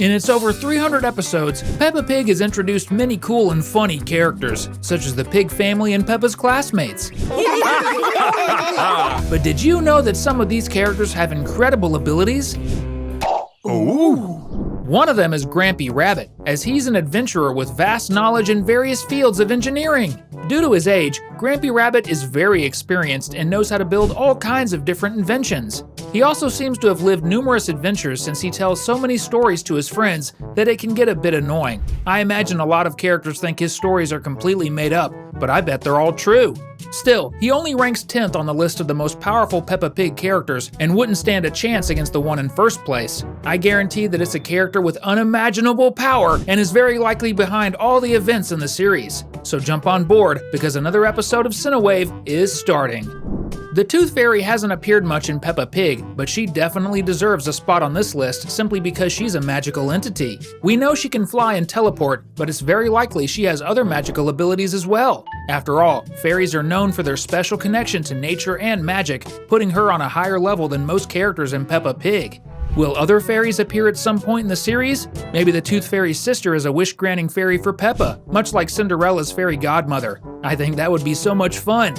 In its over 300 episodes, Peppa Pig has introduced many cool and funny characters, such as the Pig family and Peppa's classmates. But did you know that some of these characters have incredible abilities? Ooh! One of them is Grampy Rabbit, as he's an adventurer with vast knowledge in various fields of engineering. Due to his age, Grampy Rabbit is very experienced and knows how to build all kinds of different inventions. He also seems to have lived numerous adventures since he tells so many stories to his friends that it can get a bit annoying. I imagine a lot of characters think his stories are completely made up, but I bet they're all true. Still, he only ranks 10th on the list of the most powerful Peppa Pig characters and wouldn't stand a chance against the one in first place. I guarantee that it's a character with unimaginable power and is very likely behind all the events in the series. So jump on board, because another episode of Cinewave is starting. The Tooth Fairy hasn't appeared much in Peppa Pig, but she definitely deserves a spot on this list simply because she's a magical entity. We know she can fly and teleport, but it's very likely she has other magical abilities as well. After all, fairies are known for their special connection to nature and magic, putting her on a higher level than most characters in Peppa Pig. Will other fairies appear at some point in the series? Maybe the Tooth Fairy's sister is a wish-granting fairy for Peppa, much like Cinderella's fairy godmother. I think that would be so much fun.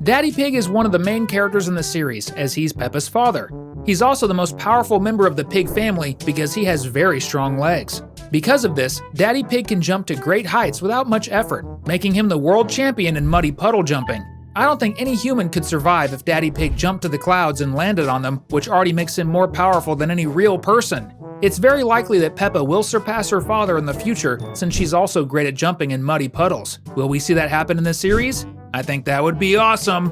Daddy Pig is one of the main characters in the series, as he's Peppa's father. He's also the most powerful member of the Pig family because he has very strong legs. Because of this, Daddy Pig can jump to great heights without much effort, making him the world champion in muddy puddle jumping. I don't think any human could survive if Daddy Pig jumped to the clouds and landed on them, which already makes him more powerful than any real person. It's very likely that Peppa will surpass her father in the future, since she's also great at jumping in muddy puddles. Will we see that happen in the series? I think that would be awesome.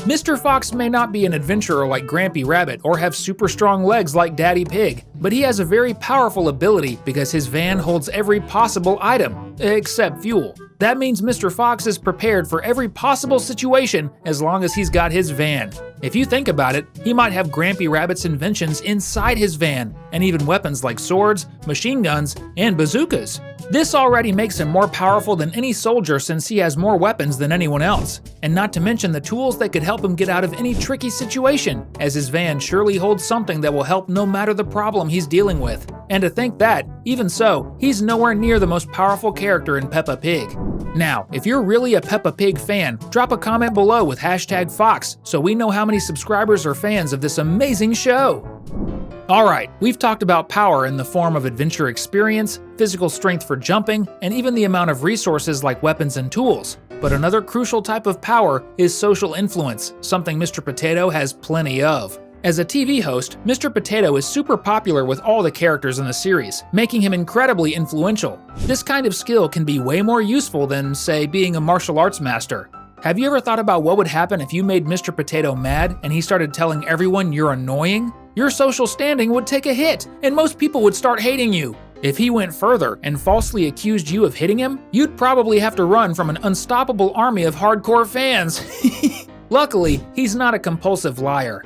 Mr. Fox may not be an adventurer like Grampy Rabbit or have super strong legs like Daddy Pig, but he has a very powerful ability because his van holds every possible item, except fuel. That means Mr. Fox is prepared for every possible situation as long as he's got his van. If you think about it, he might have Grampy Rabbit's inventions inside his van, and even weapons like swords, machine guns, and bazookas. This already makes him more powerful than any soldier since he has more weapons than anyone else. And not to mention the tools that could help him get out of any tricky situation, as his van surely holds something that will help no matter the problem he's dealing with. And to think that, even so, he's nowhere near the most powerful character in Peppa Pig. Now, if you're really a Peppa Pig fan, drop a comment below with #Fox so we know how many subscribers are fans of this amazing show. Alright, we've talked about power in the form of adventure experience, physical strength for jumping, and even the amount of resources like weapons and tools. But another crucial type of power is social influence, something Mr. Potato has plenty of. As a TV host, Mr. Potato is super popular with all the characters in the series, making him incredibly influential. This kind of skill can be way more useful than, say, being a martial arts master. Have you ever thought about what would happen if you made Mr. Potato mad and he started telling everyone you're annoying? Your social standing would take a hit, and most people would start hating you. If he went further and falsely accused you of hitting him, you'd probably have to run from an unstoppable army of hardcore fans. Luckily, he's not a compulsive liar.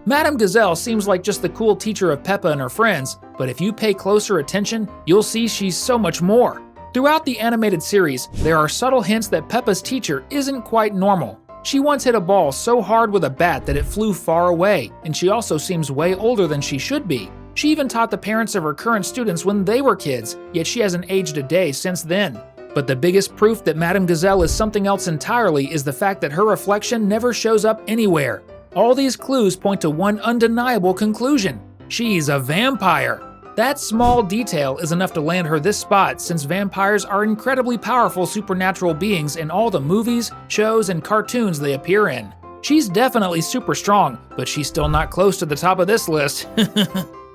Madame Gazelle seems like just the cool teacher of Peppa and her friends, but if you pay closer attention, you'll see she's so much more. Throughout the animated series, there are subtle hints that Peppa's teacher isn't quite normal. She once hit a ball so hard with a bat that it flew far away, and she also seems way older than she should be. She even taught the parents of her current students when they were kids, yet she hasn't aged a day since then. But the biggest proof that Madame Gazelle is something else entirely is the fact that her reflection never shows up anywhere. All these clues point to one undeniable conclusion: she's a vampire. That small detail is enough to land her this spot, since vampires are incredibly powerful supernatural beings in all the movies, shows, and cartoons they appear in. She's definitely super strong, but she's still not close to the top of this list.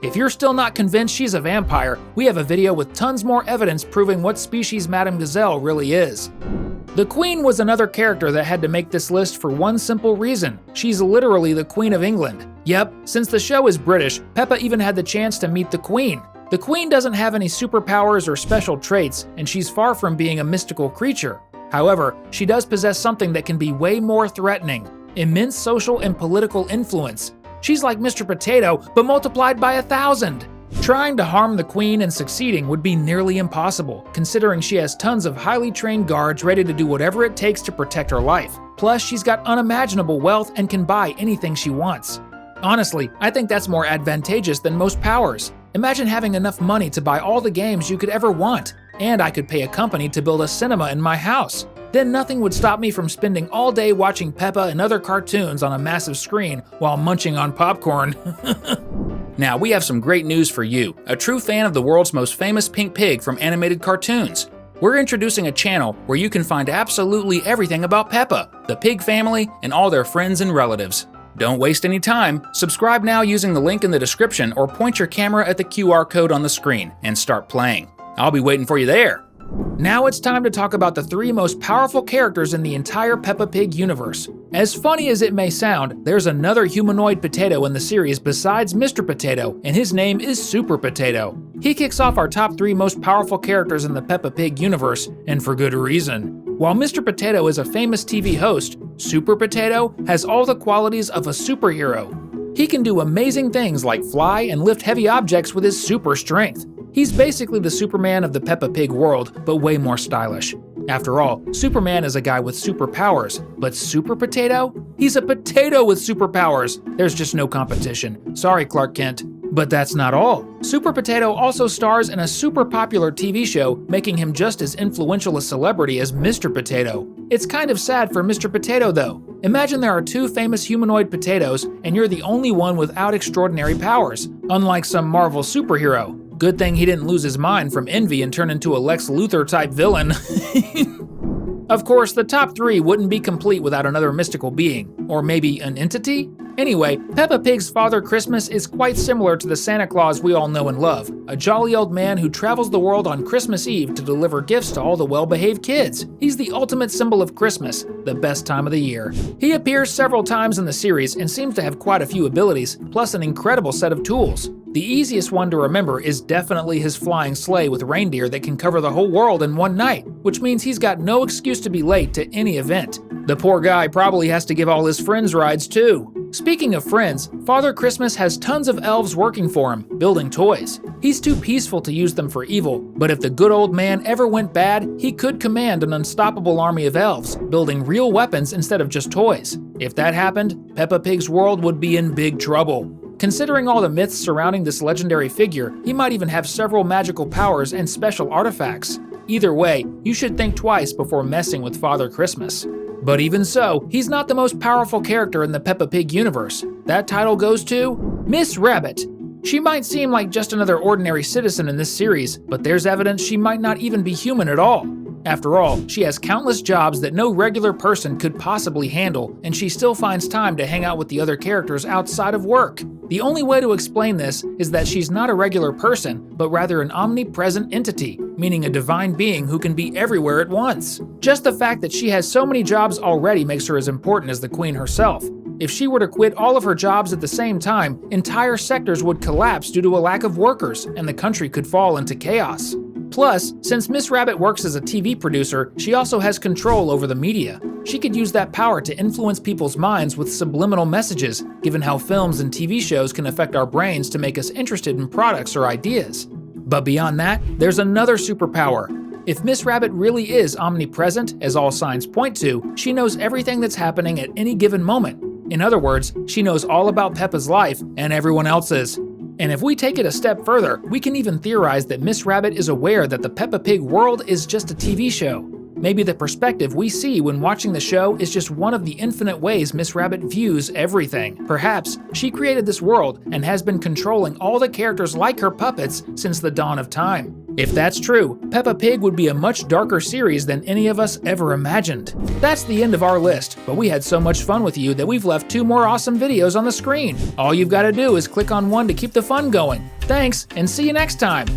If you're still not convinced she's a vampire, we have a video with tons more evidence proving what species Madame Gazelle really is. The Queen was another character that had to make this list for one simple reason: she's literally the Queen of England. Yep, since the show is British, Peppa even had the chance to meet the Queen. The Queen doesn't have any superpowers or special traits, and she's far from being a mystical creature. However, she does possess something that can be way more threatening: immense social and political influence. She's like Mr. Potato, but multiplied by 1,000. Trying to harm the Queen and succeeding would be nearly impossible, considering she has tons of highly trained guards ready to do whatever it takes to protect her life. Plus, she's got unimaginable wealth and can buy anything she wants. Honestly, I think that's more advantageous than most powers. Imagine having enough money to buy all the games you could ever want, and I could pay a company to build a cinema in my house. Then nothing would stop me from spending all day watching Peppa and other cartoons on a massive screen while munching on popcorn. Now, we have some great news for you, a true fan of the world's most famous pink pig from animated cartoons. We're introducing a channel where you can find absolutely everything about Peppa, the pig family, and all their friends and relatives. Don't waste any time. Subscribe now using the link in the description or point your camera at the QR code on the screen and start playing. I'll be waiting for you there. Now it's time to talk about the 3 most powerful characters in the entire Peppa Pig universe. As funny as it may sound, there's another humanoid potato in the series besides Mr. Potato, and his name is Super Potato. He kicks off our top 3 most powerful characters in the Peppa Pig universe, and for good reason. While Mr. Potato is a famous TV host, Super Potato has all the qualities of a superhero. He can do amazing things like fly and lift heavy objects with his super strength. He's basically the Superman of the Peppa Pig world, but way more stylish. After all, Superman is a guy with superpowers, but Super Potato? He's a potato with superpowers! There's just no competition. Sorry, Clark Kent. But that's not all. Super Potato also stars in a super popular TV show, making him just as influential a celebrity as Mr. Potato. It's kind of sad for Mr. Potato though. Imagine there are 2 famous humanoid potatoes, and you're the only one without extraordinary powers, unlike some Marvel superhero. Good thing he didn't lose his mind from envy and turn into a Lex Luthor-type villain. Of course, the top 3 wouldn't be complete without another mystical being. Or maybe an entity? Anyway, Peppa Pig's Father Christmas is quite similar to the Santa Claus we all know and love, a jolly old man who travels the world on Christmas Eve to deliver gifts to all the well-behaved kids. He's the ultimate symbol of Christmas, the best time of the year. He appears several times in the series and seems to have quite a few abilities, plus an incredible set of tools. The easiest one to remember is definitely his flying sleigh with reindeer that can cover the whole world in one night, which means he's got no excuse to be late to any event. The poor guy probably has to give all his friends rides too. Speaking of friends, Father Christmas has tons of elves working for him, building toys. He's too peaceful to use them for evil, but if the good old man ever went bad, he could command an unstoppable army of elves, building real weapons instead of just toys. If that happened, Peppa Pig's world would be in big trouble. Considering all the myths surrounding this legendary figure, he might even have several magical powers and special artifacts. Either way, you should think twice before messing with Father Christmas. But even so, he's not the most powerful character in the Peppa Pig universe. That title goes to Miss Rabbit. She might seem like just another ordinary citizen in this series, but there's evidence she might not even be human at all. After all, she has countless jobs that no regular person could possibly handle, and she still finds time to hang out with the other characters outside of work. The only way to explain this is that she's not a regular person, but rather an omnipresent entity, meaning a divine being who can be everywhere at once. Just the fact that she has so many jobs already makes her as important as the Queen herself. If she were to quit all of her jobs at the same time, entire sectors would collapse due to a lack of workers, and the country could fall into chaos. Plus, since Miss Rabbit works as a TV producer, she also has control over the media. She could use that power to influence people's minds with subliminal messages, given how films and TV shows can affect our brains to make us interested in products or ideas. But beyond that, there's another superpower. If Miss Rabbit really is omnipresent, as all signs point to, she knows everything that's happening at any given moment. In other words, she knows all about Peppa's life and everyone else's. And if we take it a step further, we can even theorize that Miss Rabbit is aware that the Peppa Pig world is just a TV show. Maybe the perspective we see when watching the show is just one of the infinite ways Miss Rabbit views everything. Perhaps she created this world and has been controlling all the characters like her puppets since the dawn of time. If that's true, Peppa Pig would be a much darker series than any of us ever imagined. That's the end of our list, but we had so much fun with you that we've left 2 more awesome videos on the screen. All you've got to do is click on one to keep the fun going. Thanks, and see you next time!